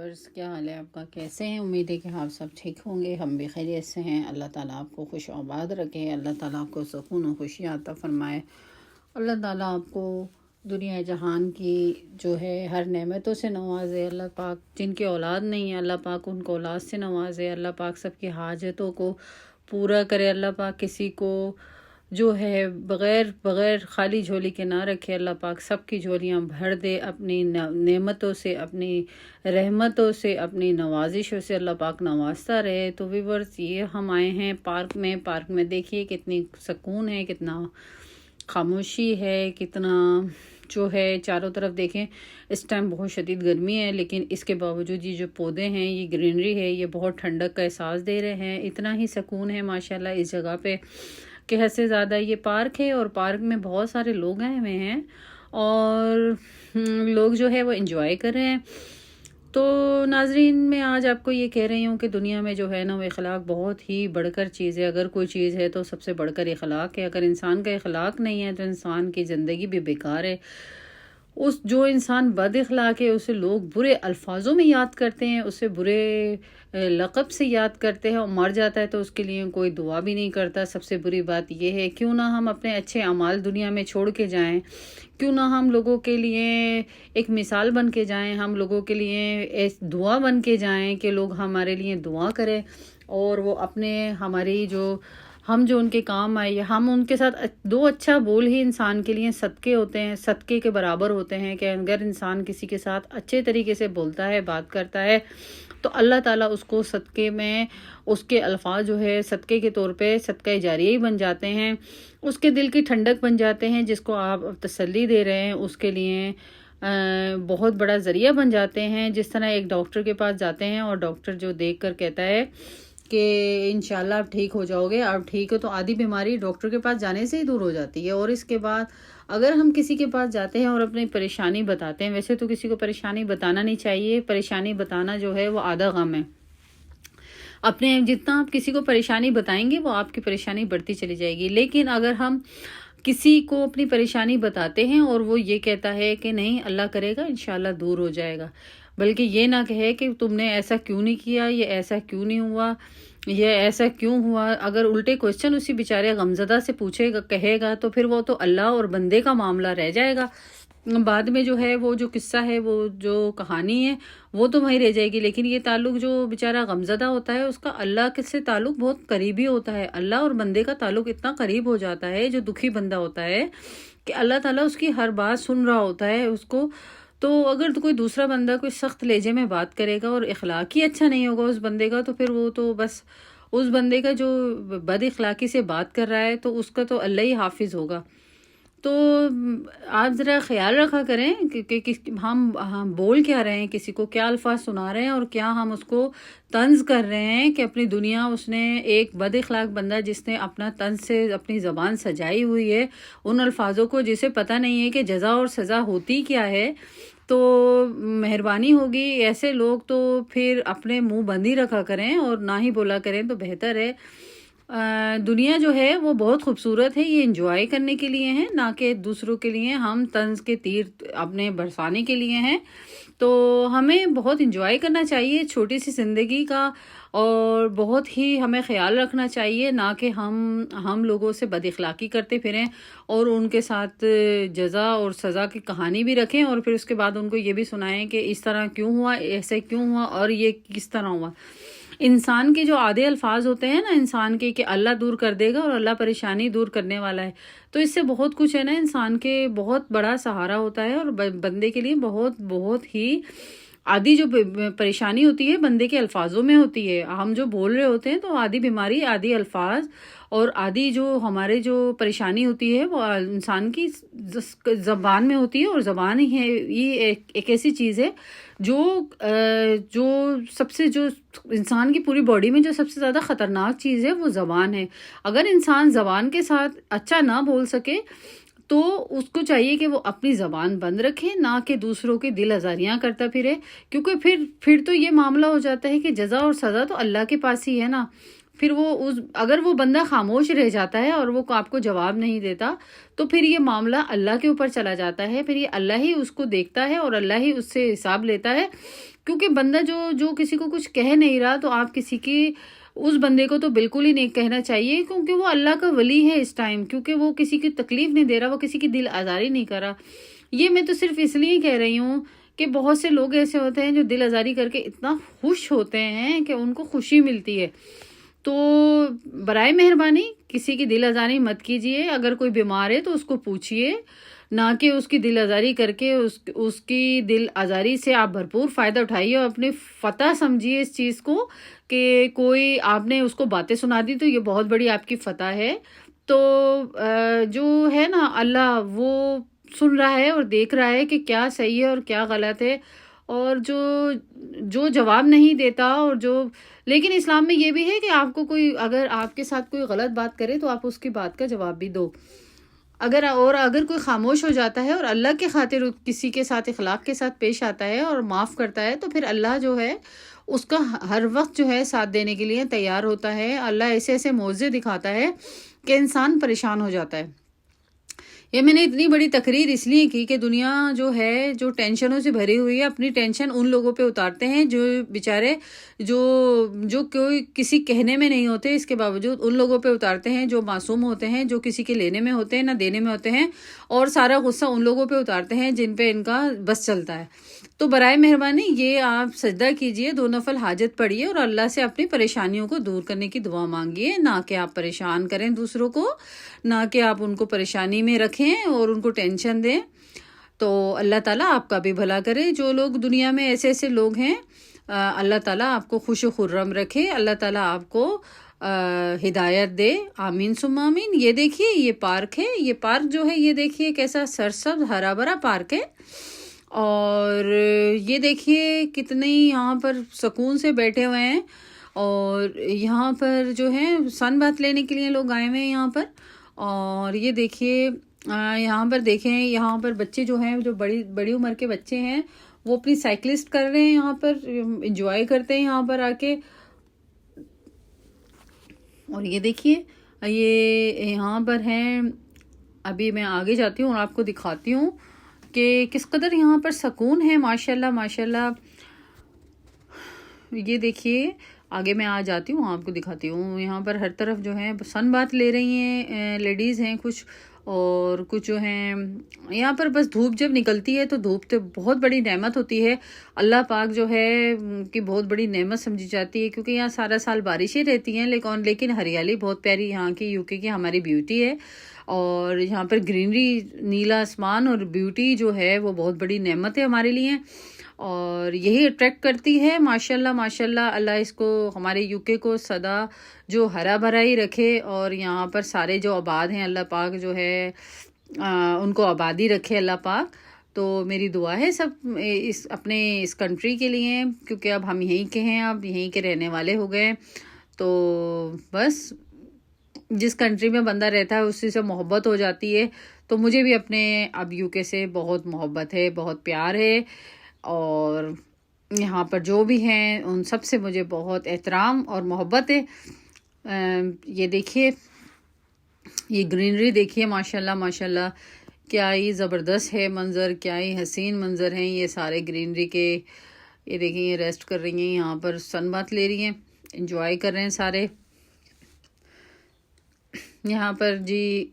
Viewers, کیا حال ہے آپ کا؟ کیسے ہیں؟ امید ہے کہ آپ سب ٹھیک ہوں گے، ہم بھی خیریت سے ہیں۔ اللہ تعالیٰ آپ کو خوش و آباد رکھے، اللہ تعالیٰ آپ کو سکون و خوشی عطا فرمائے، اللہ تعالیٰ آپ کو دنیا جہان کی جو ہے ہر نعمتوں سے نوازے۔ اللہ پاک جن کی اولاد نہیں ہے، اللہ پاک ان کو اولاد سے نوازے، اللہ پاک سب کی حاجتوں کو پورا کرے، اللہ پاک کسی کو جو ہے بغیر خالی جھولی کے نہ رکھے، اللہ پاک سب کی جھولیاں بھر دے اپنی نعمتوں سے، اپنی رحمتوں سے، اپنی نوازشوں سے اللہ پاک نوازتا رہے۔ تو ویورز، یہ ہم آئے ہیں پارک میں دیکھیے کتنی سکون ہے، کتنا خاموشی ہے، کتنا جو ہے چاروں طرف دیکھیں۔ اس ٹائم بہت شدید گرمی ہے، لیکن اس کے باوجود یہ جو پودے ہیں، یہ گرینری ہے، یہ بہت ٹھنڈک کا احساس دے رہے ہیں۔ اتنا ہی سکون ہے ماشاءاللہ اس جگہ پہ کہ حد سے زیادہ۔ یہ پارک ہے اور پارک میں بہت سارے لوگ آئے ہوئے ہیں اور لوگ جو ہے وہ انجوائے کر رہے ہیں۔ تو ناظرین، میں آج آپ کو یہ کہہ رہی ہوں کہ دنیا میں جو ہے نا وہ اخلاق بہت ہی بڑھ کر چیز ہے۔ اگر کوئی چیز ہے تو سب سے بڑھ کر اخلاق ہے۔ اگر انسان کا اخلاق نہیں ہے تو انسان کی زندگی بھی بیکار ہے۔ جو انسان بد اخلاق ہے اسے لوگ برے الفاظوں میں یاد کرتے ہیں، اسے برے لقب سے یاد کرتے ہیں، اور مر جاتا ہے تو اس کے لیے کوئی دعا بھی نہیں کرتا۔ سب سے بری بات یہ ہے، کیوں نہ ہم اپنے اچھے اعمال دنیا میں چھوڑ کے جائیں، کیوں نہ ہم لوگوں کے لیے ایک مثال بن کے جائیں، ہم لوگوں کے لیے دعا بن کے جائیں کہ لوگ ہمارے لیے دعا کریں، اور وہ ہماری ہم جو ان کے کام آئے، ہم ان کے ساتھ دو اچھا بول ہی انسان کے لیے صدقے ہوتے ہیں، صدقے کے برابر ہوتے ہیں۔ کہ اگر انسان کسی کے ساتھ اچھے طریقے سے بولتا ہے، بات کرتا ہے، تو اللہ تعالیٰ اس کو صدقے میں اس کے الفاظ جو ہے صدقے کے طور پہ صدقہ جاریہ ہی بن جاتے ہیں، اس کے دل کی ٹھنڈک بن جاتے ہیں۔ جس کو آپ تسلی دے رہے ہیں اس کے لیے بہت بڑا ذریعہ بن جاتے ہیں۔ جس طرح ایک ڈاکٹر کے پاس جاتے ہیں اور ڈاکٹر جو دیکھ کر کہتا ہے کہ انشاءاللہ آپ ٹھیک ہو جاؤ گے، آپ ٹھیک ہو، تو آدھی بیماری ڈاکٹر کے پاس جانے سے ہی دور ہو جاتی ہے۔ اور اس کے بعد اگر ہم کسی کے پاس جاتے ہیں اور اپنی پریشانی بتاتے ہیں، ویسے تو کسی کو پریشانی بتانا نہیں چاہیے، پریشانی بتانا جو ہے وہ آدھا غم ہے۔ جتنا آپ کسی کو پریشانی بتائیں گے وہ آپ کی پریشانی بڑھتی چلی جائے گی۔ لیکن اگر ہم کسی کو اپنی پریشانی بتاتے ہیں اور وہ یہ کہتا ہے کہ نہیں اللہ کرے گا انشاءاللہ دور ہو جائے گا، بلکہ یہ نہ کہے کہ تم نے ایسا کیوں نہیں کیا، یہ ایسا کیوں نہیں ہوا، یہ ایسا کیوں ہوا، اگر الٹے کوسچن اسی بیچارے غمزدہ سے پوچھے گا، کہے گا، تو پھر وہ تو اللہ اور بندے کا معاملہ رہ جائے گا۔ بعد میں جو ہے وہ جو قصہ ہے، وہ جو کہانی ہے وہ تو وہیں رہ جائے گی، لیکن یہ تعلق جو بیچارہ غمزدہ ہوتا ہے اس کا اللہ سے تعلق بہت قریبی ہوتا ہے۔ اللہ اور بندے کا تعلق اتنا قریب ہو جاتا ہے، جو دکھی بندہ ہوتا ہے، کہ اللہ تعالیٰ اس کی ہر بات سن رہا ہوتا ہے اس کو۔ تو اگر کوئی دوسرا بندہ کوئی سخت لہجے میں بات کرے گا اور اخلاق ہی اچھا نہیں ہوگا اس بندے کا، تو پھر وہ تو بس اس بندے کا جو بد اخلاقی سے بات کر رہا ہے تو اس کا تو اللہ ہی حافظ ہوگا۔ تو آپ ذرا خیال رکھا کریں کہ ہم بول کیا رہے ہیں، کسی کو کیا الفاظ سنا رہے ہیں، اور کیا ہم اس کو طنز کر رہے ہیں کہ اپنی دنیا اس نے ایک بد اخلاق بندہ جس نے اپنا طنز سے اپنی زبان سجائی ہوئی ہے ان الفاظوں کو، جسے پتہ نہیں ہے کہ جزا اور سزا ہوتی کیا ہے، تو مہربانی ہوگی ایسے لوگ تو پھر اپنے منہ بند ہی رکھا کریں اور نہ ہی بولا کریں تو بہتر ہے۔ دنیا جو ہے وہ بہت خوبصورت ہے، یہ انجوائے کرنے کے لیے ہے، نہ کہ دوسروں کے لیے ہم طنز کے تیر اپنے برسانے کے لیے ہیں۔ تو ہمیں بہت انجوائے کرنا چاہیے چھوٹی سی زندگی کا، اور بہت ہی ہمیں خیال رکھنا چاہیے، نہ کہ ہم لوگوں سے بد اخلاقی کرتے پھریں اور ان کے ساتھ جزا اور سزا کی کہانی بھی رکھیں، اور پھر اس کے بعد ان کو یہ بھی سنائیں کہ اس طرح کیوں ہوا، ایسے کیوں ہوا، اور یہ کس طرح ہوا۔ انسان کے جو آدھے الفاظ ہوتے ہیں نا انسان کے، کہ اللہ دور کر دے گا اور اللہ پریشانی دور کرنے والا ہے، تو اس سے بہت کچھ ہے نا، انسان کے بہت بڑا سہارا ہوتا ہے، اور بندے کے لیے بہت بہت ہی آدھی جو پریشانی ہوتی ہے بندے کے الفاظوں میں ہوتی ہے۔ ہم جو بول رہے ہوتے ہیں تو آدھی بیماری، آدھی الفاظ، اور آدھی جو ہمارے جو پریشانی ہوتی ہے وہ انسان کی زبان میں ہوتی ہے، اور زبان ہی ہے یہ ایک ایسی چیز ہے جو سب سے جو انسان کی پوری باڈی میں جو سب سے زیادہ خطرناک چیز ہے وہ زبان ہے۔ اگر انسان زبان کے ساتھ اچھا نہ بول سکے تو اس کو چاہیے کہ وہ اپنی زبان بند رکھے، نہ کہ دوسروں کے دل آزاریاں کرتا پھرے، کیونکہ پھر تو یہ معاملہ ہو جاتا ہے کہ جزا اور سزا تو اللہ کے پاس ہی ہے نا۔ پھر اگر وہ بندہ خاموش رہ جاتا ہے اور وہ آپ کو جواب نہیں دیتا تو پھر یہ معاملہ اللہ کے اوپر چلا جاتا ہے، پھر یہ اللہ ہی اس کو دیکھتا ہے اور اللہ ہی اس سے حساب لیتا ہے کیونکہ بندہ جو کسی کو کچھ کہہ نہیں رہا تو آپ کسی کی اس بندے کو تو بالکل ہی نہیں کہنا چاہیے، کیونکہ وہ اللہ کا ولی ہے اس ٹائم، کیونکہ وہ کسی کی تکلیف نہیں دے رہا، وہ کسی کی دل آزاری نہیں کر رہا۔ یہ میں تو صرف اس لیے کہہ رہی ہوں کہ بہت سے لوگ ایسے ہوتے ہیں جو دل آزاری کر کے اتنا خوش ہوتے ہیں کہ ان کو خوشی ملتی ہے۔ تو برائے مہربانی کسی کی دل آزاری مت کیجیے، اگر کوئی بیمار ہے تو اس کو پوچھیے، نہ کہ اس کی دل آزاری کر کے اس کی دل آزاری سے آپ بھرپور فائدہ اٹھائیے اور اپنی فتح سمجھیے اس چیز کو کہ کوئی آپ نے اس کو باتیں سنا دی تو یہ بہت بڑی آپ کی فتح ہے۔ تو جو ہے نا اللہ وہ سن رہا ہے اور دیکھ رہا ہے کہ کیا صحیح ہے اور کیا غلط ہے، اور جو جواب نہیں دیتا اور لیکن اسلام میں یہ بھی ہے کہ آپ کو اگر آپ کے ساتھ کوئی غلط بات کرے تو آپ اس کی بات کا جواب بھی دو، اگر کوئی خاموش ہو جاتا ہے اور اللہ کے خاطر کسی کے ساتھ اخلاق کے ساتھ پیش آتا ہے اور معاف کرتا ہے تو پھر اللہ جو ہے اس کا ہر وقت جو ہے ساتھ دینے کے لیے تیار ہوتا ہے۔ اللہ ایسے ایسے معجزے دکھاتا ہے کہ انسان پریشان ہو جاتا ہے۔ یہ میں نے اتنی بڑی تقریر اس لیے کی کہ دنیا جو ہے جو ٹینشنوں سے بھری ہوئی ہے، اپنی ٹینشن ان لوگوں پہ اتارتے ہیں جو بیچارے جو کوئی کسی کہنے میں نہیں ہوتے، اس کے باوجود ان لوگوں پہ اتارتے ہیں جو معصوم ہوتے ہیں، جو کسی کے لینے میں ہوتے ہیں نہ دینے میں ہوتے ہیں، اور سارا غصہ ان لوگوں پہ اتارتے ہیں جن پہ ان کا بس چلتا ہے۔ تو برائے مہربانی یہ آپ سجدہ کیجئے، 2 نفل حاجت پڑھیے اور اللہ سے اپنی پریشانیوں کو دور کرنے کی دعا مانگیے، نہ کہ آپ پریشان کریں دوسروں کو، نہ کہ آپ ان کو پریشانی میں رکھیں اور ان کو ٹینشن دیں۔ تو اللہ تعالیٰ آپ کا بھی بھلا کرے۔ جو لوگ دنیا میں ایسے ایسے لوگ ہیں، اللہ تعالیٰ آپ کو خوش و خرم رکھے، اللہ تعالیٰ آپ کو ہدایت دے، آمین ثم آمین۔ یہ دیکھیے یہ پارک ہے، یہ پارک جو ہے یہ دیکھیے کیسا سرسبز ہرا بھرا پارک ہے، اور یہ دیکھیے کتنی یہاں پر سکون سے بیٹھے ہوئے ہیں، اور یہاں پر جو ہے سن بات لینے کے لیے لوگ آئے ہوئے ہیں یہاں پر۔ اور یہ دیکھیے یہاں پر دیکھیں، یہاں پر بچے جو ہیں جو بڑی عمر کے بچے ہیں وہ اپنی سائیکلسٹ کر رہے ہیں، یہاں پر انجوائے کرتے ہیں یہاں پر آ کے۔ اور یہ دیکھیے یہ یہاں پر ہیں، ابھی میں آگے جاتی ہوں اور آپ کو دکھاتی ہوں کہ کس قدر یہاں پر سکون ہے، ماشاءاللہ ماشاءاللہ۔ یہ دیکھیے آگے میں آ جاتی ہوں، آپ کو دکھاتی ہوں، یہاں پر ہر طرف جو ہے سن بات لے رہی ہیں لیڈیز ہیں کچھ، اور کچھ جو ہیں یہاں پر بس دھوپ جب نکلتی ہے تو دھوپ تو بہت بڑی نعمت ہوتی ہے، اللہ پاک جو ہے کی بہت بڑی نعمت سمجھی جاتی ہے، کیونکہ یہاں سارا سال بارشیں رہتی ہیں، لیکن ہریالی بہت پیاری یہاں کی یوکے کی ہماری بیوٹی ہے، اور یہاں پر گرینری، نیلا آسمان اور بیوٹی جو ہے وہ بہت بڑی نعمت ہے ہمارے لیے، اور یہی اٹریکٹ کرتی ہے۔ ماشاءاللہ ماشاءاللہ اللہ اس کو ہمارے یوکے کو سدا جو ہرا بھرا ہی رکھے، اور یہاں پر سارے جو آباد ہیں اللہ پاک جو ہے ان کو آبادی رکھے اللہ پاک۔ تو میری دعا ہے سب اپنے اس کنٹری کے لیے، کیونکہ اب ہم یہیں کے ہیں، اب یہیں کے رہنے والے ہو گئے، تو بس جس کنٹری میں بندہ رہتا ہے اسی سے محبت ہو جاتی ہے۔ تو مجھے بھی اپنے اب یوکے سے بہت محبت ہے، بہت پیار ہے، اور یہاں پر جو بھی ہیں ان سب سے مجھے بہت احترام اور محبت ہے۔ یہ دیکھیے یہ گرینری دیکھیے، ماشاءاللہ ماشاءاللہ کیا ہی زبردست ہے منظر، کیا ہی حسین منظر ہیں یہ سارے گرینری کے۔ یہ دیکھیں یہ ریسٹ کر رہی ہیں یہاں پر، سن بات لے رہی ہیں، انجوائے کر رہے ہیں سارے یہاں پر جی۔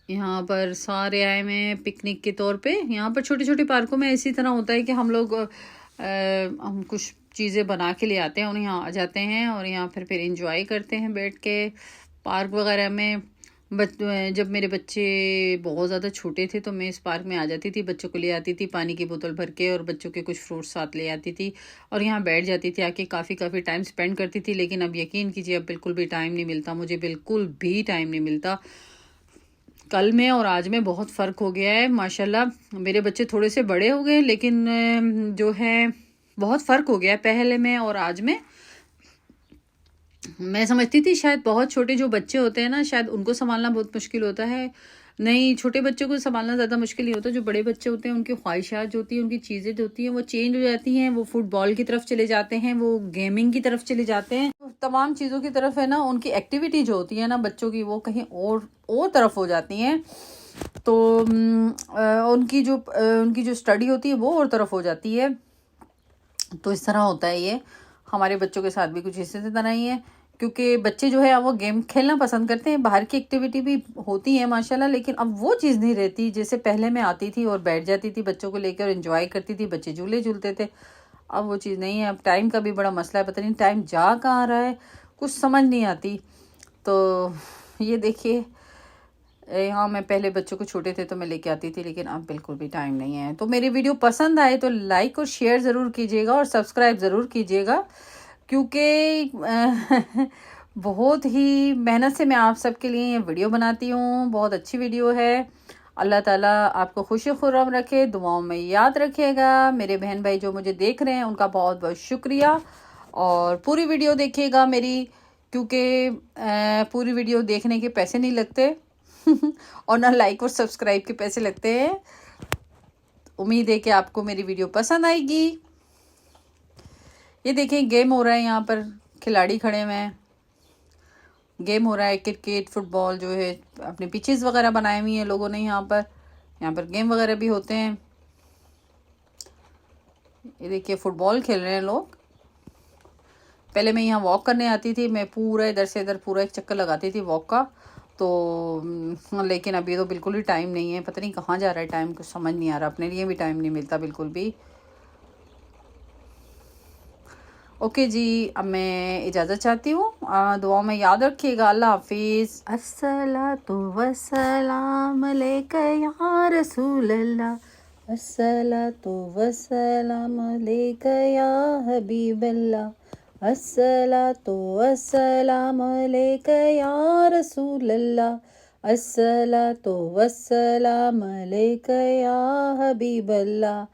یہاں پر سارے آئے ہوئے ہیں پکنک کے طور پہ۔ یہاں پر چھوٹی چھوٹی پارکوں میں اسی طرح ہوتا ہے کہ ہم لوگ ہم کچھ چیزیں بنا کے لے آتے ہیں اور یہاں آ جاتے ہیں، اور یہاں پھر انجوائے کرتے ہیں بیٹھ کے پارک وغیرہ میں۔ جب میرے بچے بہت زیادہ چھوٹے تھے تو میں اس پارک میں آ جاتی تھی، بچوں کو لے آتی تھی پانی کی بوتل بھر کے، اور بچوں کے کچھ فروٹس ساتھ لے آتی تھی، اور یہاں بیٹھ جاتی تھی آ کے، کافی ٹائم سپینڈ کرتی تھی۔ لیکن اب یقین کیجیے اب بالکل بھی ٹائم نہیں ملتا، مجھے بالکل بھی ٹائم نہیں ملتا۔ کل میں اور آج میں بہت فرق ہو گیا ہے ماشاءاللہ۔ میرے بچے تھوڑے سے بڑے ہو گئے، لیکن جو ہے بہت فرق ہو گیا ہے پہلے میں اور آج میں۔ میں سمجھتی تھی شاید بہت چھوٹے جو بچے ہوتے ہیں نا، شاید ان کو سنبھالنا بہت مشکل ہوتا ہے، نہیں، چھوٹے بچوں کو سنبھالنا زیادہ مشکل نہیں ہوتا۔ جو بڑے بچے ہوتے ہیں ان کی خواہشات جو ہوتی ہیں، ان کی چیزیں جو ہوتی ہیں وہ چینج ہو جاتی ہیں، وہ فٹ بال کی طرف چلے جاتے ہیں، وہ گیمنگ کی طرف چلے جاتے ہیں، تمام چیزوں کی طرف ہے نا، ان کی ایکٹیویٹی جو ہوتی ہے نا بچوں کی وہ کہیں اور طرف ہو جاتی ہیں، تو ان کی جو اسٹڈی ہوتی ہے وہ اور طرف ہو جاتی ہے۔ تو اس طرح ہوتا ہے یہ. ہمارے بچوں کے ساتھ بھی کچھ اسی طرح ہی ہے، کیونکہ بچے جو ہے وہ گیم کھیلنا پسند کرتے ہیں. باہر کی ایکٹیویٹی بھی ہوتی ہے ماشاءاللہ، لیکن اب وہ چیز نہیں رہتی جیسے پہلے میں آتی تھی اور بیٹھ جاتی تھی بچوں کو لے کے اور انجوائے کرتی تھی، بچے جھولے جھولتے تھے. اب وہ چیز نہیں ہے. اب ٹائم کا بھی بڑا مسئلہ ہے، پتہ نہیں ٹائم جا کہاں رہا ہے، کچھ سمجھ نہیں آتی. تو یہ دیکھیے، ہاں میں پہلے بچوں کو چھوٹے تھے تو میں لے کے آتی تھی، لیکن اب بالکل بھی ٹائم نہیں ہے. تو میری ویڈیو پسند آئے تو لائک اور شیئر ضرور کیجیے گا اور سبسکرائب ضرور کیجیے گا، کیونکہ بہت ہی محنت سے میں آپ سب کے لیے یہ ویڈیو بناتی ہوں. بہت اچھی ویڈیو ہے. اللہ تعالیٰ آپ کو خوش خرم رکھے، دعاؤں میں یاد رکھے گا. میرے بہن بھائی جو مجھے دیکھ رہے ہیں ان کا بہت بہت شکریہ، اور پوری ویڈیو دیکھیے گا میری، کیونکہ پوری ویڈیو دیکھنے کے پیسے نہیں لگتے اور نہ لائک اور سبسکرائب کے پیسے لگتے ہیں. امید ہے کہ آپ کو میری ویڈیو پسند آئے گی. یہ دیکھیں گیم ہو رہا ہے، یہاں پر کھلاڑی کھڑے ہوئے ہیں، گیم ہو رہا ہے کرکٹ فٹ بال جو ہے. اپنے پچز وغیرہ بنائے ہوئی ہیں لوگوں نے، یہاں پر گیم وغیرہ بھی ہوتے ہیں. یہ دیکھیے فٹ بال کھیل رہے ہیں لوگ. پہلے میں یہاں واک کرنے آتی تھی، میں پورا ادھر سے ادھر پورا ایک چکر لگاتی تھی واک کا. تو لیکن ابھی تو بالکل ہی ٹائم نہیں ہے، پتہ نہیں کہاں جا رہا ہے ٹائم، کچھ سمجھ نہیں آ رہا. اپنے لیے بھی ٹائم نہیں ملتا بالکل بھی. اوکے جی، اب میں اجازت چاہتی ہوں. دعاؤں میں یاد رکھیے گا. اللہ حافظ. الصلاۃ والسلام علیک یا رسول اللہ، الصلاۃ والسلام علیک یا حبیب اللہ، الصلاۃ والسلام علیک یا رسول اللہ، الصلاۃ والسلام علیک یا حبیب اللہ.